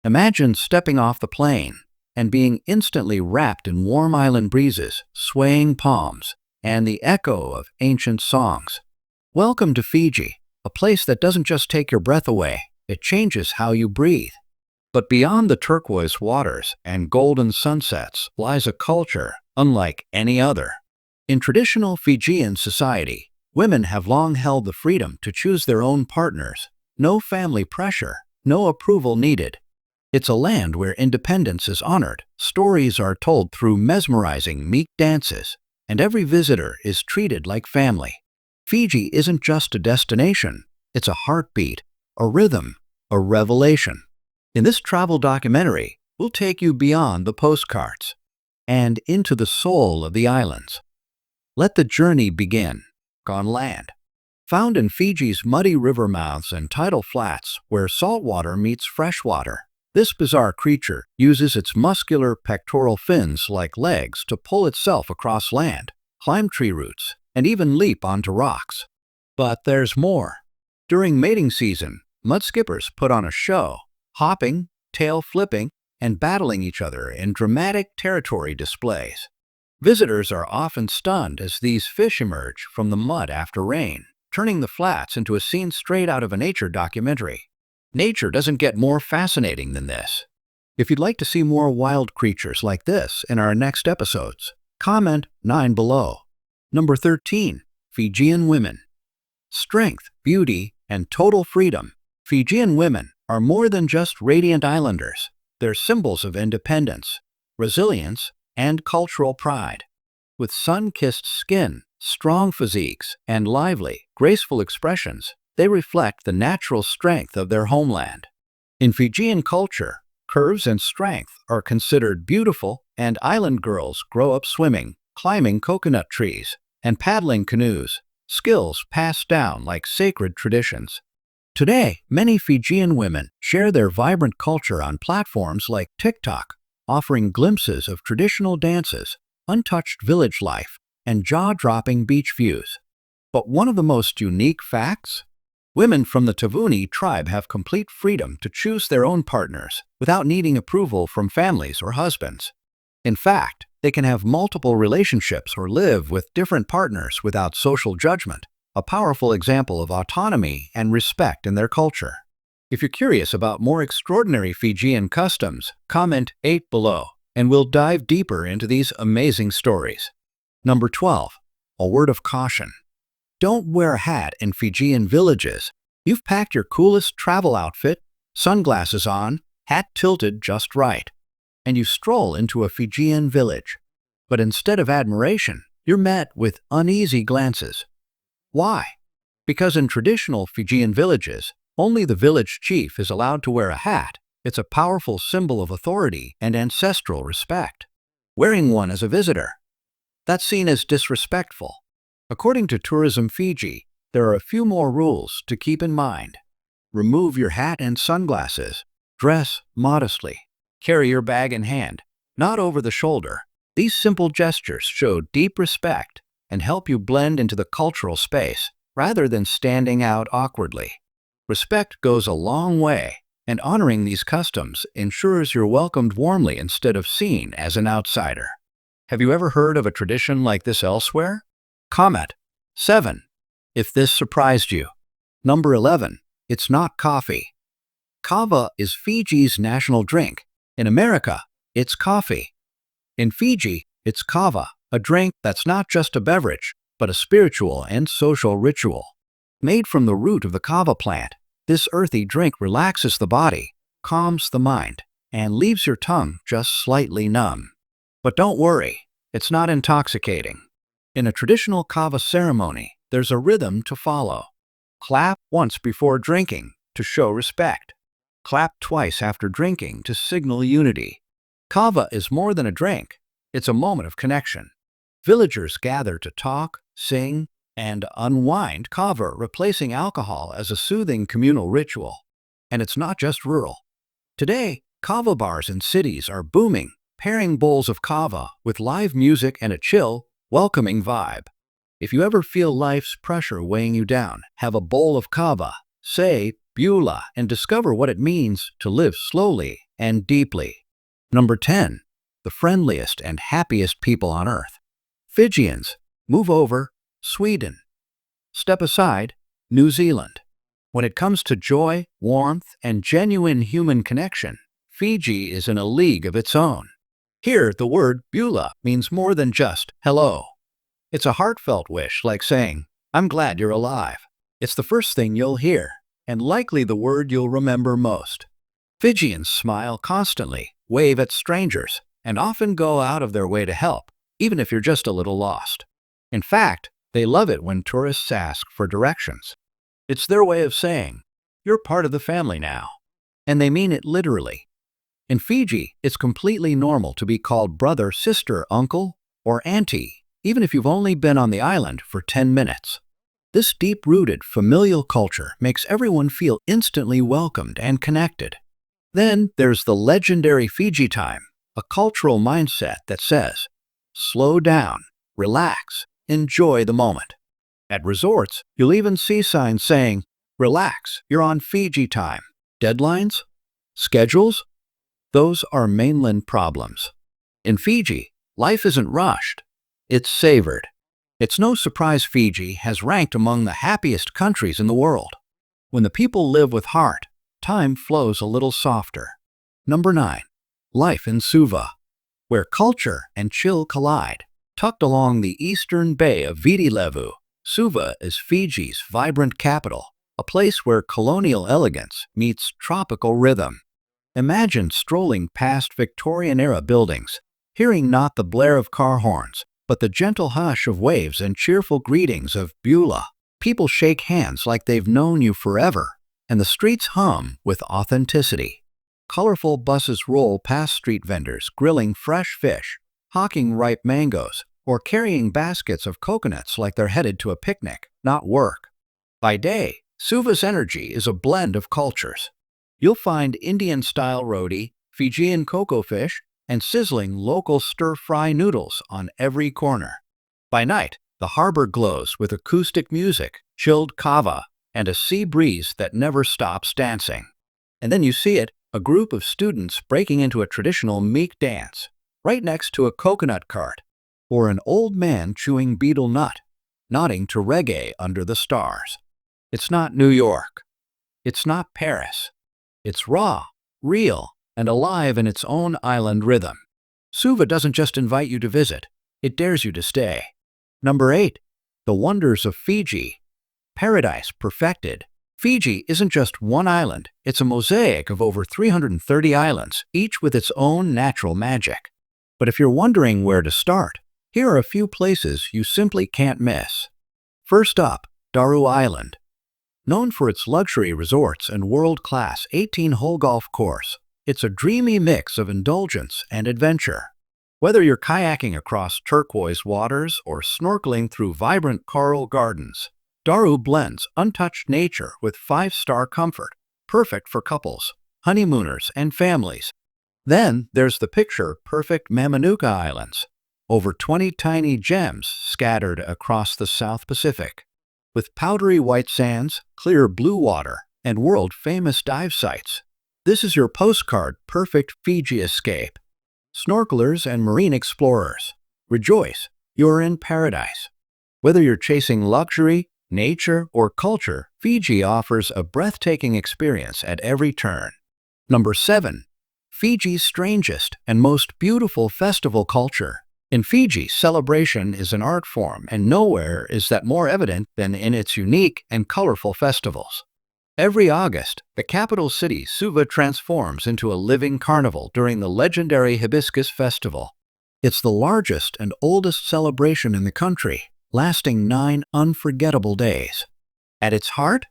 Imagine stepping off the plane and being instantly wrapped in warm island breezes, swaying palms, and the echo of ancient songs. Welcome to Fiji, a place that doesn't just take your breath away, it changes how you breathe. But beyond the turquoise waters and golden sunsets lies a culture unlike any other. In traditional Fijian society, women have long held the freedom to choose their own partners. No family pressure, no approval needed. It's a land where independence is honored, stories are told through mesmerizing meek dances, and every visitor is treated like family. Fiji isn't just a destination, it's a heartbeat, a rhythm, a revelation. In this travel documentary, we'll take you beyond the postcards and into the soul of the islands. Let the journey begin on land. Found in Fiji's muddy river mouths and tidal flats where saltwater meets freshwater, this bizarre creature uses its muscular pectoral fins like legs to pull itself across land, climb tree roots, and even leap onto rocks. But there's more. During mating season, mudskippers put on a show, hopping, tail flipping, and battling each other in dramatic territory displays. Visitors are often stunned as these fish emerge from the mud after rain, turning the flats into a scene straight out of a nature documentary. Nature doesn't get more fascinating than this. If you'd like to see more wild creatures like this in our next episodes, comment 9 below. Number 13. Fijian women. Strength, beauty, and total freedom. Fijian women are more than just radiant islanders. They're symbols of independence, resilience, and cultural pride. With sun-kissed skin, strong physiques, and lively, graceful expressions, they reflect the natural strength of their homeland. In Fijian culture, curves and strength are considered beautiful, and island girls grow up swimming, climbing coconut trees, and paddling canoes, skills passed down like sacred traditions. Today, many Fijian women share their vibrant culture on platforms like TikTok, offering glimpses of traditional dances, untouched village life, and jaw-dropping beach views. But one of the most unique facts? Women from the Tavuni tribe have complete freedom to choose their own partners without needing approval from families or husbands. In fact, they can have multiple relationships or live with different partners without social judgment, a powerful example of autonomy and respect in their culture. If you're curious about more extraordinary Fijian customs, comment 8 below, and we'll dive deeper into these amazing stories. Number 12. A word of caution. Don't wear a hat in Fijian villages. You've packed your coolest travel outfit, sunglasses on, hat tilted just right, and you stroll into a Fijian village. But instead of admiration, you're met with uneasy glances. Why? Because in traditional Fijian villages, only the village chief is allowed to wear a hat. It's a powerful symbol of authority and ancestral respect. Wearing one as a visitor, that's seen as disrespectful. According to Tourism Fiji, there are a few more rules to keep in mind. Remove your hat and sunglasses. Dress modestly. Carry your bag in hand, not over the shoulder. These simple gestures show deep respect and help you blend into the cultural space rather than standing out awkwardly. Respect goes a long way, and honoring these customs ensures you're welcomed warmly instead of seen as an outsider. Have you ever heard of a tradition like this elsewhere? Comment 7 if this surprised you. Number 11. It's not coffee. Kava is Fiji's national drink. In America, it's coffee. In Fiji, it's kava, a drink that's not just a beverage, but a spiritual and social ritual. Made from the root of the kava plant, this earthy drink relaxes the body, calms the mind, and leaves your tongue just slightly numb. But don't worry, it's not intoxicating. In a traditional kava ceremony, there's a rhythm to follow. Clap once before drinking to show respect. Clap twice after drinking to signal unity. Kava is more than a drink, it's a moment of connection. Villagers gather to talk, sing, and unwind kava, replacing alcohol as a soothing communal ritual. And it's not just rural. Today, kava bars in cities are booming, pairing bowls of kava with live music and a chill, welcoming vibe. If you ever feel life's pressure weighing you down, have a bowl of kava, say Beulah, and discover what it means to live slowly and deeply. Number 10. The friendliest and happiest people on earth. Fijians. Move over, Sweden. Step aside, New Zealand. When it comes to joy, warmth, and genuine human connection, Fiji is in a league of its own. Here, the word bula means more than just hello. It's a heartfelt wish like saying, I'm glad you're alive. It's the first thing you'll hear, and likely the word you'll remember most. Fijians smile constantly, wave at strangers, and often go out of their way to help, even if you're just a little lost. In fact, they love it when tourists ask for directions. It's their way of saying, you're part of the family now. And they mean it literally. In Fiji, it's completely normal to be called brother, sister, uncle, or auntie, even if you've only been on the island for 10 minutes. This deep-rooted familial culture makes everyone feel instantly welcomed and connected. Then there's the legendary Fiji time, a cultural mindset that says, slow down, relax, enjoy the moment. At resorts, you'll even see signs saying, relax, you're on Fiji time. Deadlines? Schedules? Those are mainland problems. In Fiji, life isn't rushed. It's savored. It's no surprise Fiji has ranked among the happiest countries in the world. When the people live with heart, time flows a little softer. Number 9. Life in Suva, where culture and chill collide. Tucked along the eastern bay of Viti Levu, Suva is Fiji's vibrant capital, a place where colonial elegance meets tropical rhythm. Imagine strolling past Victorian-era buildings, hearing not the blare of car horns, but the gentle hush of waves and cheerful greetings of bula. People shake hands like they've known you forever, and the streets hum with authenticity. Colorful buses roll past street vendors grilling fresh fish, hawking ripe mangoes, or carrying baskets of coconuts like they're headed to a picnic, not work. By day, Suva's energy is a blend of cultures. You'll find Indian-style roti, Fijian cocoa fish, and sizzling local stir-fry noodles on every corner. By night, the harbor glows with acoustic music, chilled kava, and a sea breeze that never stops dancing. And then you see it, a group of students breaking into a traditional meek dance, right next to a coconut cart, or an old man chewing betel nut, nodding to reggae under the stars. It's not New York. It's not Paris. It's raw, real, and alive in its own island rhythm. Suva doesn't just invite you to visit, it dares you to stay. Number 8. The wonders of Fiji. Paradise perfected. Fiji isn't just one island, it's a mosaic of over 330 islands, each with its own natural magic. But if you're wondering where to start, here are a few places you simply can't miss. First up, Daru Island. Known for its luxury resorts and world-class 18-hole golf course, it's a dreamy mix of indulgence and adventure. Whether you're kayaking across turquoise waters or snorkeling through vibrant coral gardens, Daru blends untouched nature with 5-star comfort, perfect for couples, honeymooners, and families. Then there's the picture-perfect Mamanuca Islands, over 20 tiny gems scattered across the South Pacific. With powdery white sands, clear blue water, and world-famous dive sites, this is your postcard-perfect Fiji escape. Snorkelers and marine explorers, rejoice, you're in paradise. Whether you're chasing luxury, nature, or culture, Fiji offers a breathtaking experience at every turn. Number 7. Fiji's strangest and most beautiful festival culture. In Fiji, celebration is an art form, and nowhere is that more evident than in its unique and colorful festivals. Every August, the capital city Suva transforms into a living carnival during the legendary Hibiscus Festival. It's the largest and oldest celebration in the country, lasting 9 unforgettable days. At its heart,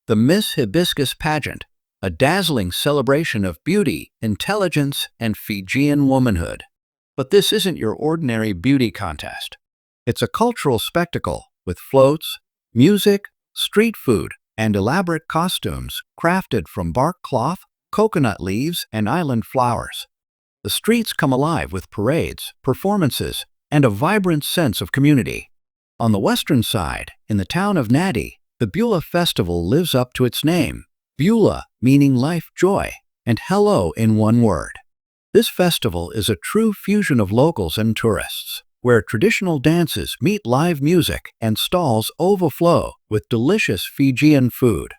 the Miss Hibiscus pageant, a dazzling celebration of beauty, intelligence, and Fijian womanhood. But this isn't your ordinary beauty contest. It's a cultural spectacle with floats, music, street food, and elaborate costumes crafted from bark cloth, coconut leaves, and island flowers. The streets come alive with parades, performances, and a vibrant sense of community. On the western side, in the town of Nadi, the Bula Festival lives up to its name, Bula meaning life joy, and hello in one word. This festival is a true fusion of locals and tourists, where traditional dances meet live music and stalls overflow with delicious Fijian food.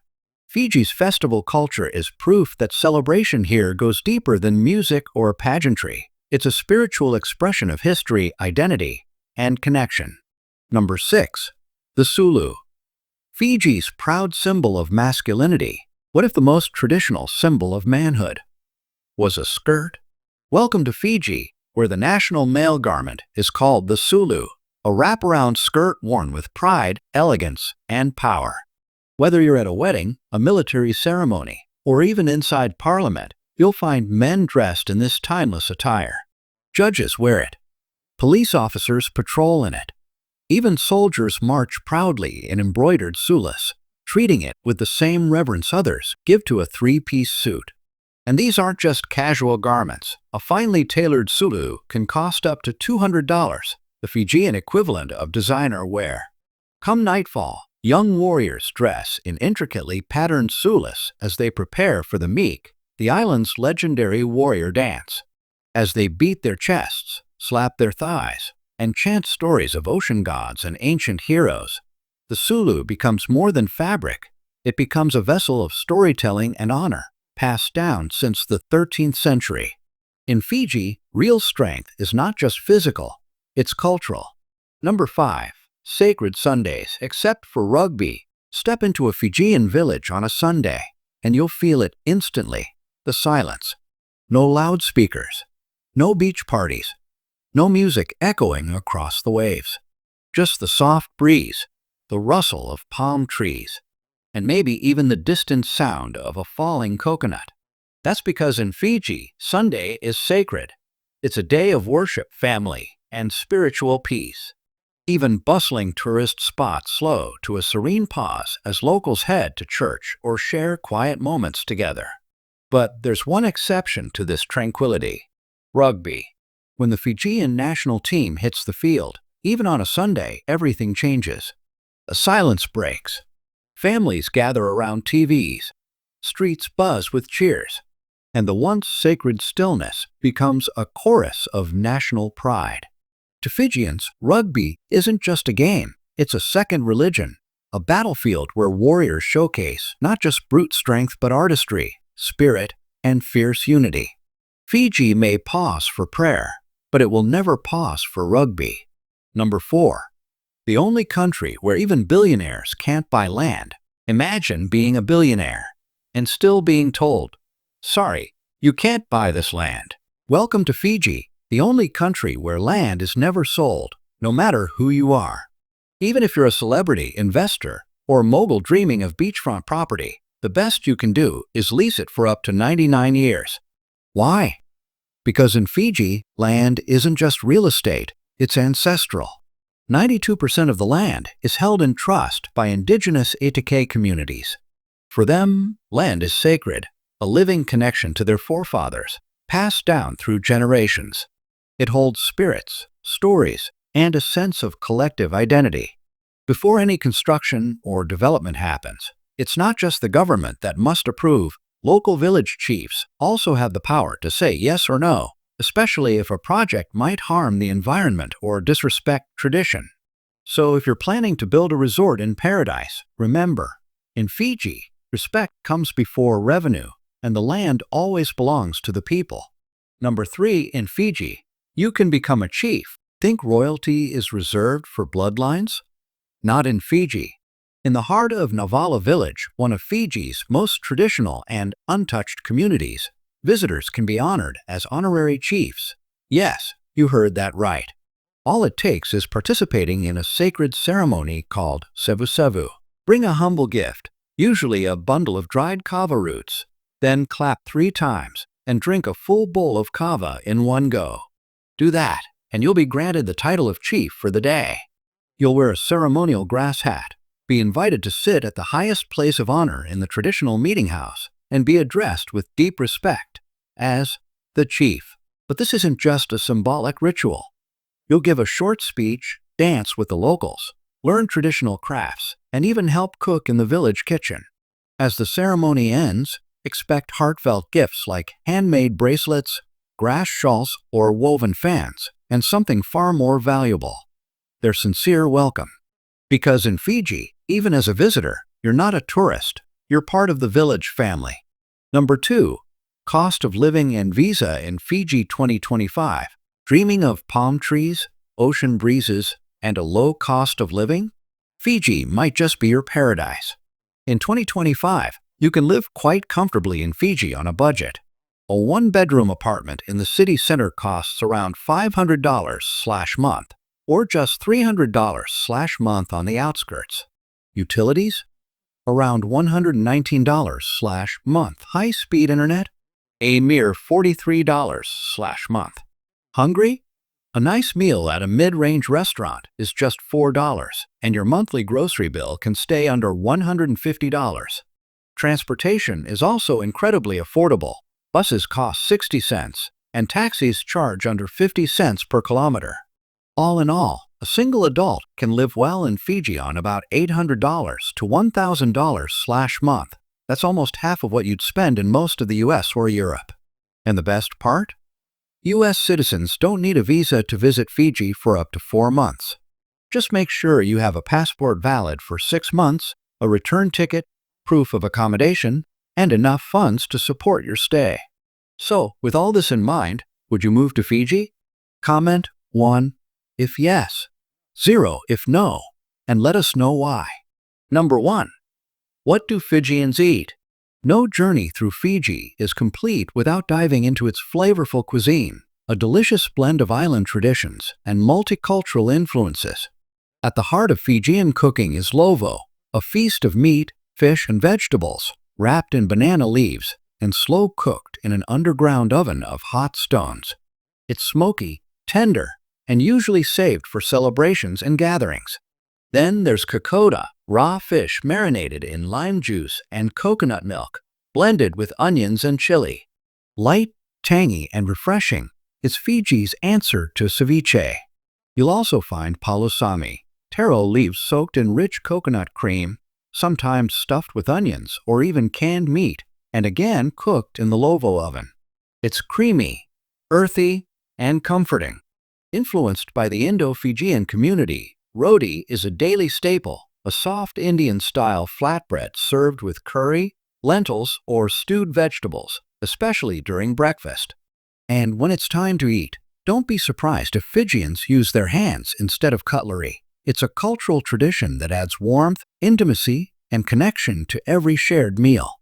Fiji's festival culture is proof that celebration here goes deeper than music or pageantry. It's a spiritual expression of history, identity, and connection. Number 6. The Sulu. Fiji's proud symbol of masculinity. What if the most traditional symbol of manhood was a skirt? Welcome to Fiji, where the national male garment is called the Sulu, a wraparound skirt worn with pride, elegance, and power. Whether you're at a wedding, a military ceremony, or even inside Parliament, you'll find men dressed in this timeless attire. Judges wear it. Police officers patrol in it. Even soldiers march proudly in embroidered sulas, treating it with the same reverence others give to a three-piece suit. And these aren't just casual garments. A finely tailored Sulu can cost up to $200, the Fijian equivalent of designer wear. Come nightfall, young warriors dress in intricately patterned sulas as they prepare for the meek, the island's legendary warrior dance. As they beat their chests, slap their thighs, and chant stories of ocean gods and ancient heroes, the Sulu becomes more than fabric. It becomes a vessel of storytelling and honor, passed down since the 13th century. In Fiji, real strength is not just physical, it's cultural. Number 5. Sacred Sundays. Except for rugby, step into a Fijian village on a Sunday, and you'll feel it instantly. The silence. No loudspeakers. No beach parties. No music echoing across the waves. Just the soft breeze, the rustle of palm trees, and maybe even the distant sound of a falling coconut. That's because in Fiji, Sunday is sacred. It's a day of worship, family, and spiritual peace. Even bustling tourist spots slow to a serene pause as locals head to church or share quiet moments together. But there's one exception to this tranquility: rugby. When the Fijian national team hits the field, even on a Sunday, everything changes. A silence breaks. Families gather around TVs. Streets buzz with cheers. And the once sacred stillness becomes a chorus of national pride. To Fijians, rugby isn't just a game. It's a second religion, a battlefield where warriors showcase not just brute strength but artistry, spirit, and fierce unity. Fiji may pause for prayer, but it will never pause for rugby. Number 4. The only country where even billionaires can't buy land. Imagine being a billionaire and still being told, "Sorry, you can't buy this land." Welcome to Fiji, the only country where land is never sold, no matter who you are. Even if you're a celebrity, investor, or mogul dreaming of beachfront property, the best you can do is lease it for up to 99 years. Why? Because in Fiji, land isn't just real estate, it's ancestral. 92% of the land is held in trust by indigenous Etike communities. For them, land is sacred, a living connection to their forefathers, passed down through generations. It holds spirits, stories, and a sense of collective identity. Before any construction or development happens, it's not just the government that must approve. Local village chiefs also have the power to say yes or no, especially if a project might harm the environment or disrespect tradition. So if you're planning to build a resort in paradise, remember, in Fiji, respect comes before revenue, and the land always belongs to the people. Number 3, in Fiji, you can become a chief. Think royalty is reserved for bloodlines? Not in Fiji. In the heart of Navala Village, one of Fiji's most traditional and untouched communities, visitors can be honored as honorary chiefs. Yes, you heard that right. All it takes is participating in a sacred ceremony called sevu sevu. Bring a humble gift, usually a bundle of dried kava roots, then clap 3 times and drink a full bowl of kava in one go. Do that, and you'll be granted the title of chief for the day. You'll wear a ceremonial grass hat, be invited to sit at the highest place of honor in the traditional meeting house, and be addressed with deep respect as the chief. But this isn't just a symbolic ritual. You'll give a short speech, dance with the locals, learn traditional crafts, and even help cook in the village kitchen. As the ceremony ends, Expect heartfelt gifts like handmade bracelets, grass shawls, or woven fans, and something far more valuable: their sincere welcome. Because in Fiji, even as a visitor, you're not a tourist, you're part of the village family. Number 2. Cost of living and visa in Fiji 2025. Dreaming of palm trees, ocean breezes, and a low cost of living? Fiji might just be your paradise. In 2025, you can live quite comfortably in Fiji on a budget. A one-bedroom apartment in the city center costs around $500/month, or just $300/month on the outskirts. Utilities? Around $119/month. High-speed internet? A mere $43/month. Hungry? A nice meal at a mid-range restaurant is just $4, and your monthly grocery bill can stay under $150. Transportation is also incredibly affordable. Buses cost 60 cents, and taxis charge under 50 cents per kilometer. All in all, a single adult can live well in Fiji on about $800 to $1,000/month. That's almost half of what you'd spend in most of the US or Europe. And the best part? US citizens don't need a visa to visit Fiji for up to 4 months. Just make sure you have a passport valid for 6 months, a return ticket, proof of accommodation, and enough funds to support your stay. So, with all this in mind, would you move to Fiji? Comment 1 if yes, 0 if no, and let us know why. Number 1. What do Fijians eat? No journey through Fiji is complete without diving into its flavorful cuisine, a delicious blend of island traditions and multicultural influences. At the heart of Fijian cooking is lovo, a feast of meat, fish, and vegetables, wrapped in banana leaves and slow-cooked in an underground oven of hot stones. It's smoky, tender, and usually saved for celebrations and gatherings. Then there's kokoda, raw fish marinated in lime juice and coconut milk, blended with onions and chili. Light, tangy, and refreshing, it's Fiji's answer to ceviche. You'll also find palosami, taro leaves soaked in rich coconut cream, sometimes stuffed with onions or even canned meat, and again cooked in the lovo oven. It's creamy, earthy, and comforting. Influenced by the Indo-Fijian community, roti is a daily staple, a soft Indian-style flatbread served with curry, lentils, or stewed vegetables, especially during breakfast. And when it's time to eat, don't be surprised if Fijians use their hands instead of cutlery. It's a cultural tradition that adds warmth, intimacy, and connection to every shared meal.